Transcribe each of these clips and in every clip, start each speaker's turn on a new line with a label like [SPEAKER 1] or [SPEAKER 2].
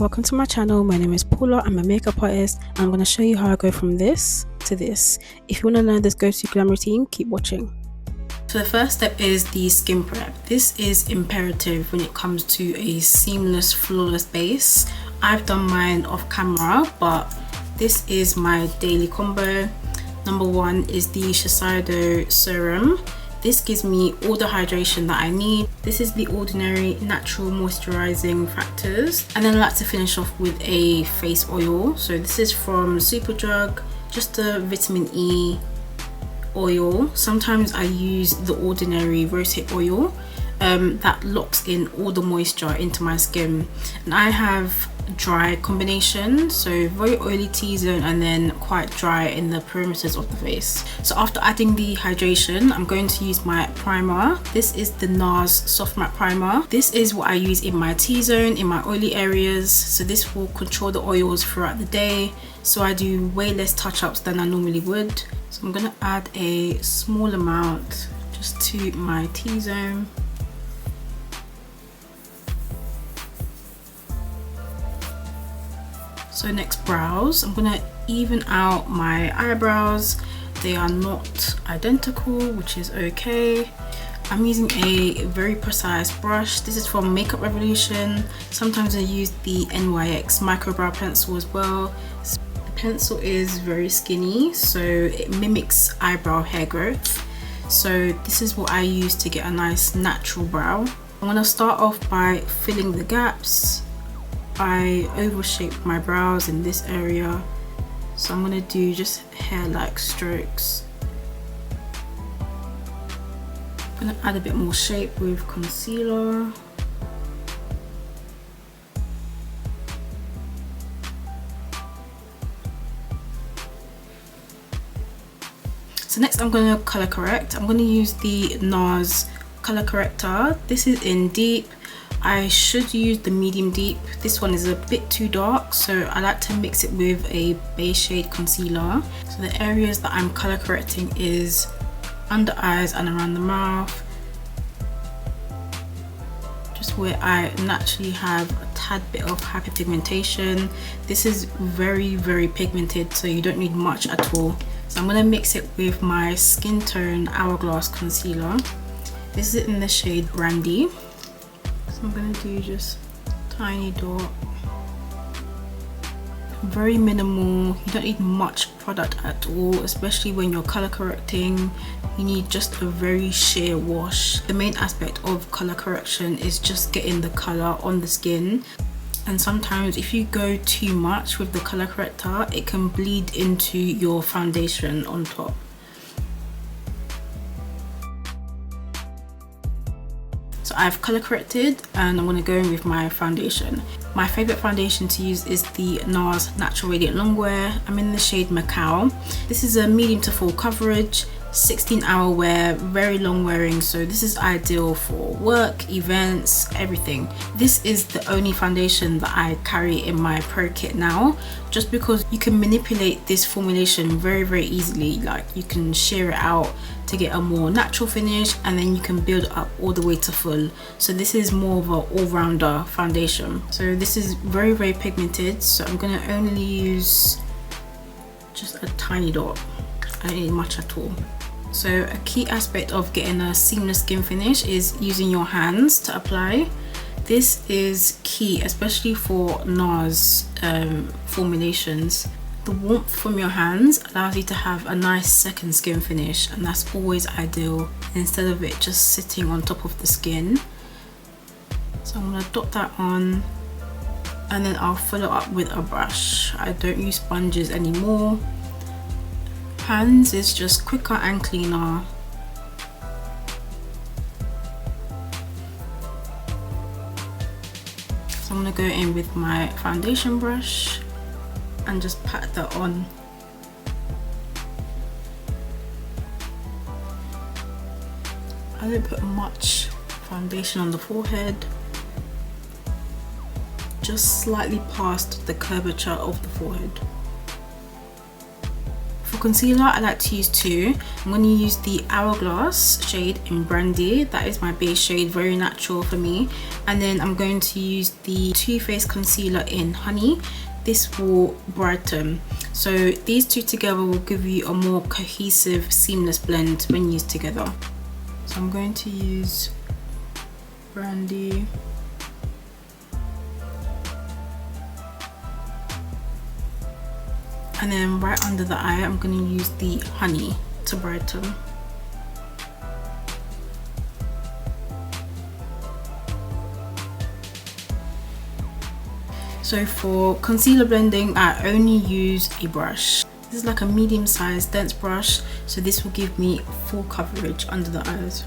[SPEAKER 1] Welcome to my channel. My name is Paula. I'm a makeup artist and I'm going to show you how I go from this to this. If you want to learn this go-to glam routine, keep watching. So the first step is the skin prep. This is imperative when it comes to a seamless, flawless base. I've done mine off camera, but this is my daily combo. Number one is the Shiseido serum. This gives me all the hydration that I need. This is the Ordinary Natural Moisturizing Factors. And then I like to finish off with a face oil. So this is from Superdrug, just a vitamin E oil. Sometimes I use the Ordinary Rosehip oil that locks in all the moisture into my skin. And I have dry combination, so very oily T-zone and then quite dry in the perimeters of the face. So after adding the hydration, I'm going to use my primer. This is the NARS Soft Matte Primer. This is what I use in my T-zone, in my oily areas, so this will control the oils throughout the day, so I do way less touch-ups than I normally would. So I'm going to add a small amount just to my T-zone. So next, brows. I'm gonna even out my eyebrows. They are not identical, which is okay. I'm using a very precise brush. This is from Makeup Revolution. Sometimes I use the NYX micro brow pencil as well. The pencil is very skinny, so it mimics eyebrow hair growth. So this is what I use to get a nice natural brow. I'm gonna start off by filling the gaps. I overshaped my brows in this area, so I'm going to do just hair-like strokes. I'm going to add a bit more shape with concealer. So next I'm going to color correct. I'm going to use the NARS color corrector. This is in deep. I should use the medium deep. This one is a bit too dark, so I like to mix it with a base shade concealer. So the areas that I'm color correcting is under eyes and around the mouth, just where I naturally have a tad bit of hyperpigmentation. This is very pigmented, so you don't need much at all. So I'm going to mix it with my Skin Tone Hourglass concealer. This is in the shade Brandy. I'm going to do just a tiny dot, very minimal. You don't need much product at all, especially when you're color correcting. You need just a very sheer wash. The main aspect of color correction is just getting the color on the skin, and sometimes if you go too much with the color corrector, it can bleed into your foundation on top. So I've color corrected and I'm going to go in with my foundation. My favorite foundation to use is the NARS Natural Radiant Longwear. I'm in the shade Macau. This is a medium to full coverage, 16-hour wear, very long wearing, so this is ideal for work, events, everything. This is the only foundation that I carry in my pro kit now, just because you can manipulate this formulation very easily. Like, you can shear it out to get a more natural finish, and then you can build up all the way to full. So this is more of an all-rounder foundation. So this is very pigmented, so I'm going to only use just a tiny dot. I don't need much at all. So a key aspect of getting a seamless skin finish is using your hands to apply. This is key, especially for NARS formulations. The warmth from your hands allows you to have a nice second skin finish, and that's always ideal instead of it just sitting on top of the skin. So I'm going to dot that on, and then I'll follow up with a brush. I don't use sponges anymore. Hands is just quicker and cleaner. So I'm going to go in with my foundation brush and just pat that on. I don't put much foundation on the forehead, just slightly past the curvature of the forehead. For concealer, I like to use two. I'm going to use the Hourglass shade in Brandy. That is my base shade, very natural for me. And then I'm going to use the Too Faced concealer in Honey. This will brighten. So these two together will give you a more cohesive, seamless blend when used together. So I'm going to use Brandy. And then right under the eye, I'm going to use the Honey to brighten. So for concealer blending, I only use a brush. This is like a medium-sized dense brush, so this will give me full coverage under the eyes.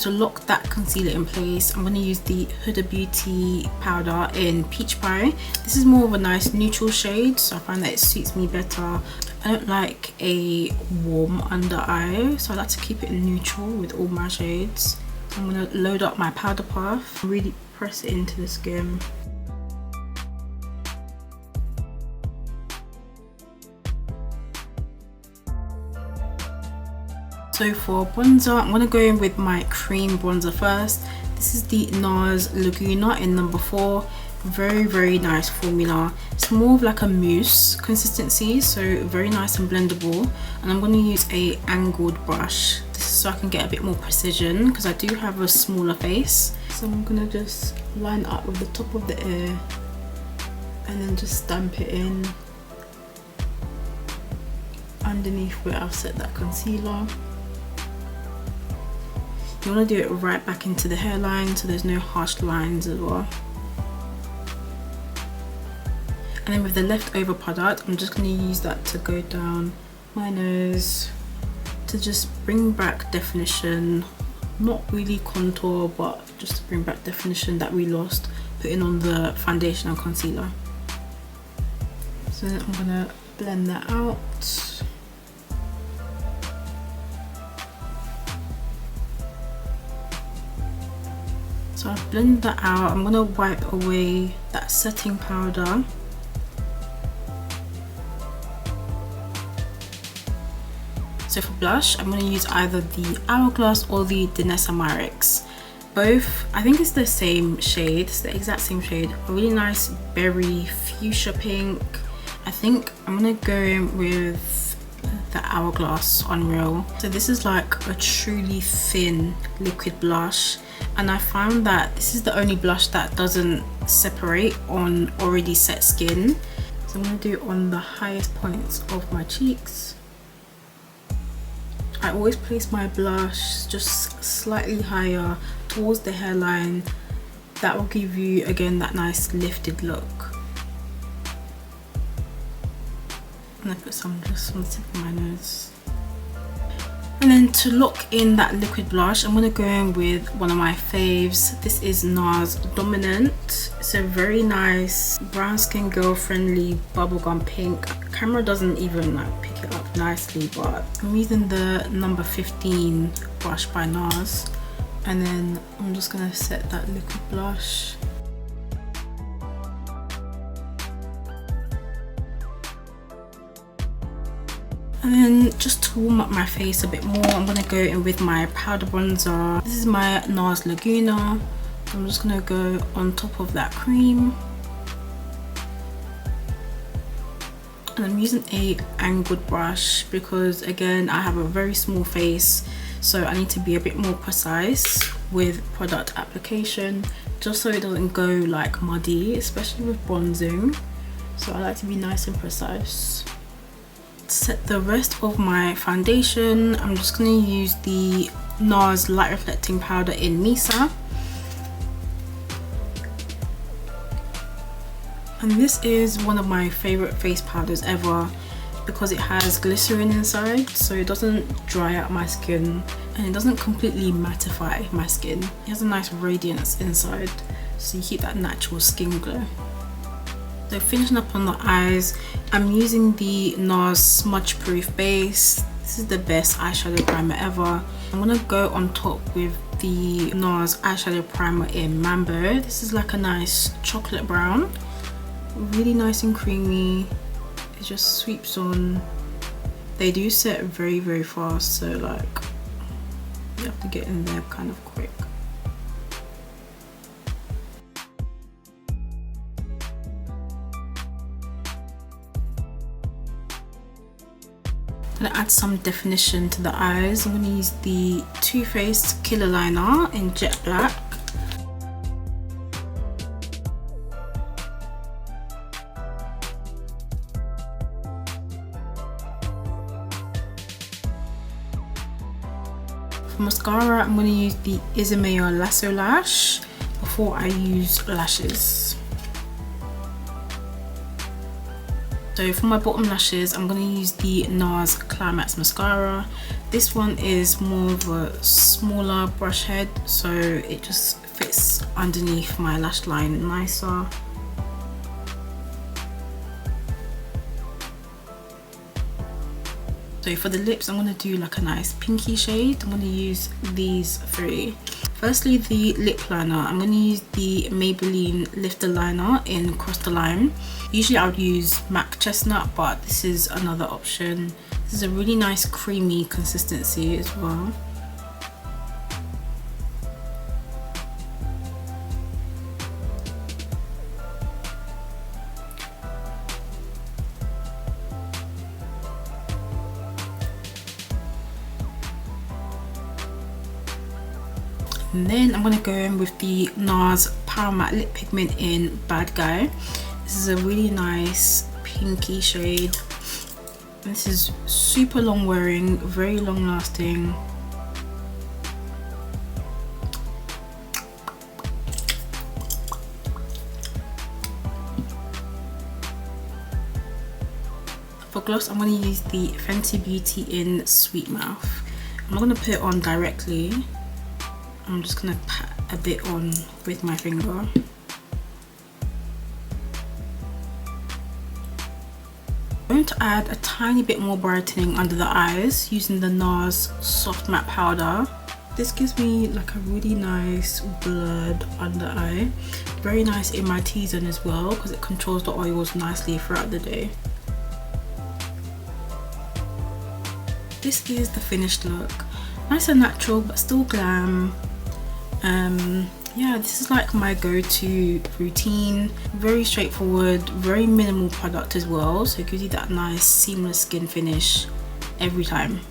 [SPEAKER 1] To lock that concealer in place, I'm going to use the Huda Beauty powder in Peach Pie. This is more of a nice neutral shade, so I find that it suits me better. I don't like a warm under eye, so I like to keep it neutral with all my shades. So I'm going to load up my powder puff, really press it into the skin. So for bronzer, I'm going to go in with my cream bronzer first. This is the NARS Laguna in number 4. Very nice formula. It's more of like a mousse consistency, so very nice and blendable. And I'm going to use a angled brush. This is so I can get a bit more precision because I do have a smaller face. So I'm going to just line up with the top of the ear and then just stamp it in underneath where I've set that concealer. You want to do it right back into the hairline so there's no harsh lines as well. And then with the leftover product, I'm just going to use that to go down my nose to just bring back definition. Not really contour, but just to bring back definition that we lost putting on the foundation and concealer. So then I'm going to blend that out. So I've blended that out. I'm going to wipe away that setting powder. So for blush, I'm going to use either the Hourglass or the Danessa Myrix. Both, I think it's the same shade, it's the exact same shade. A really nice berry fuchsia pink. I think I'm going to go in with the Hourglass Unreal. So this is like a truly thin liquid blush. And I found that this is the only blush that doesn't separate on already set skin. So I'm going to do it on the highest points of my cheeks. I always place my blush just slightly higher towards the hairline. That will give you, again, that nice lifted look. And I put some just on the tip of my nose. And then to lock in that liquid blush, I'm going to go in with one of my faves. This is NARS Dominant. It's a very nice brown skin girl friendly bubblegum pink. Camera doesn't even like pick it up nicely, but I'm using the number 15 brush by NARS. And then I'm just going to set that liquid blush. And then just to warm up my face a bit more, I'm going to go in with my powder bronzer. This is my NARS Laguna. I'm just going to go on top of that cream. And I'm using a angled brush because, again, I have a very small face, so I need to be a bit more precise with product application, just so it doesn't go like muddy, especially with bronzing. So I like to be nice and precise. Set the rest of my foundation, I'm just going to use the NARS Light Reflecting Powder in Misa. And this is one of my favorite face powders ever because it has glycerin inside, so it doesn't dry out my skin and it doesn't completely mattify my skin. It has a nice radiance inside, so you keep that natural skin glow. So finishing up on the eyes, I'm using the NARS Smudge Proof Base. This is the best eyeshadow primer ever. I'm going to go on top with the NARS eyeshadow primer in Mambo. This is like a nice chocolate brown, really nice and creamy. It just sweeps on. They do set very, very fast, so like you have to get in there kind of quick. I'm gonna add some definition to the eyes. I'm gonna use the Too Faced Killer Liner in Jet Black. For mascara, I'm gonna use the Isomeo Lasso Lash before I use lashes. So for my bottom lashes, I'm going to use the NARS Climax Mascara. This one is more of a smaller brush head, so it just fits underneath my lash line nicer. So for the lips, I'm going to do like a nice pinky shade. I'm going to use these three. Firstly, the lip liner. I'm going to use the Maybelline Lifter Liner in Cross the Line. Usually I would use MAC Chestnut, but this is another option. This is a really nice creamy consistency as well. And then I'm going to go in with the NARS Power Matte Lip Pigment in Bad Guy. This is a really nice pinky shade. This is super long wearing, very long lasting. For gloss, I'm going to use the Fenty Beauty in Sweet Mouth. I'm not going to put it on directly. I'm just going to pat a bit on with my finger. I'm going to add a tiny bit more brightening under the eyes using the NARS Soft Matte Powder. This gives me like a really nice blurred under eye. Very nice in my T-zone as well because it controls the oils nicely throughout the day. This is the finished look. Nice and natural but still glam. Yeah, this is like my go-to routine. Very straightforward, very minimal product as well, so it gives you that nice seamless skin finish every time.